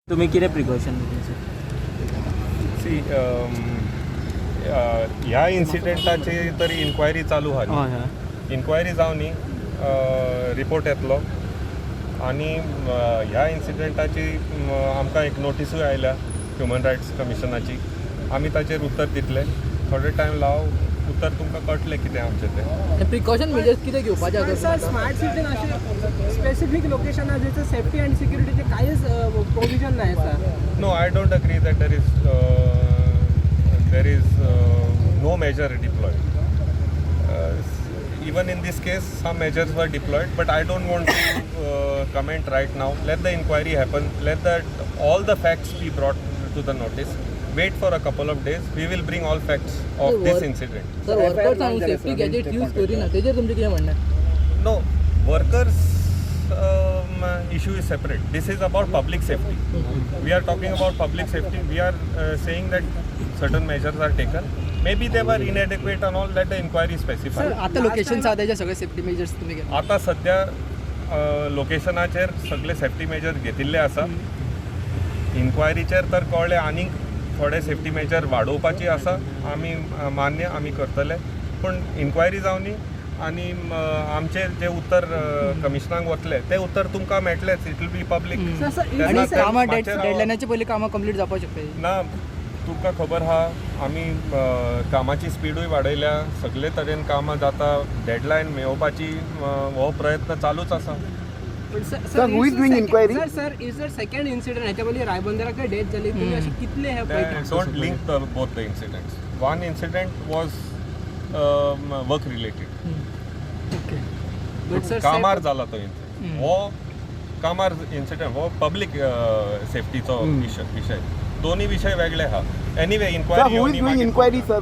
तुम्ही कितें प्रिकॉशन घेतले सी ह्या इन्सिडेंटाची तरी इन्क्वायरी चालू आहा न्ही. हय हय इन्क्वायरी जावन न्ही रिपोर्ट येतलो आनी ह्या इन्सिडेंटाची आमकां एक नोटीसूय आयल्या ह्युमन रायट्स कमिशनाची. आमी ताचेर उत्तर दितले. थोडे टायम लाव उत्तर तुमकां कळटलें कितें आमचें तें. प्रिकॉशन मेजर्स किती घेवपाचे आसा सर स्मार्ट सिटीन असे स्पेसिफिक लोकेशन आहा जंय सेफ्टी अँड सिक्युरिटीचे कांयच प्रोविजन नाही sir. No, I don't agree that there is no measure deployed. Even in this case, some measures were deployed, but I don't want to comment right now. Let the inquiry happen. Let all the facts be brought to the notice. Wait for a couple of days. We will bring all facts of this incident. Sir workers हांव safety gadget use Kareena तेजेर तुमचें कितें म्हणणें? No, workers issue is separate. This is about public safety. We are talking about public safety. We are saying that certain measures are taken. Maybe they were inadequate and all. Let the inquiry specify. आता locations आहा तेजे सगळे safety measures तुमी घेता? आता सध्या लोकेशनाचेर सगळे safety major घेतिल्ले आसा. इन्क्वायरीचेर तर कळ्ळें आनीक थोडे सेफ्टी मेजर वाडोवपाची आसा. आमी मान्य आमी करतले. पूण इन्क्वायरी जावनी आनी आमचे जे उत्तर कमिशनाक वतले ते उत्तर तुमकां मेळटलेच. It will be public. आनी कामां डेडलायनाचे पयलीं कामां कंप्लीट जावपाक शकता? ना, तुमकां खबर आहा आमी कामाची स्पीडूय वाडयल्या. सगळे तरेन कामां जाता. डेडलायन मेळोवपाची हो प्रयत्न चालूच आसा. Sir who is doing inquiry? Sir is the second incident ह्याच्या पयलीं रायबंदराक डेथ जाली. तुम्ही असे कितले हे don't link both the incidents. One incident was work related. But sir कामार जाला तो इन्सिडेंट. हो कामार इन्सिडेंट हो पब्लीक सेफ्टीचो विशय. दोन्ही विषय वेगळे आहा. Anyway inquiry inquiry sir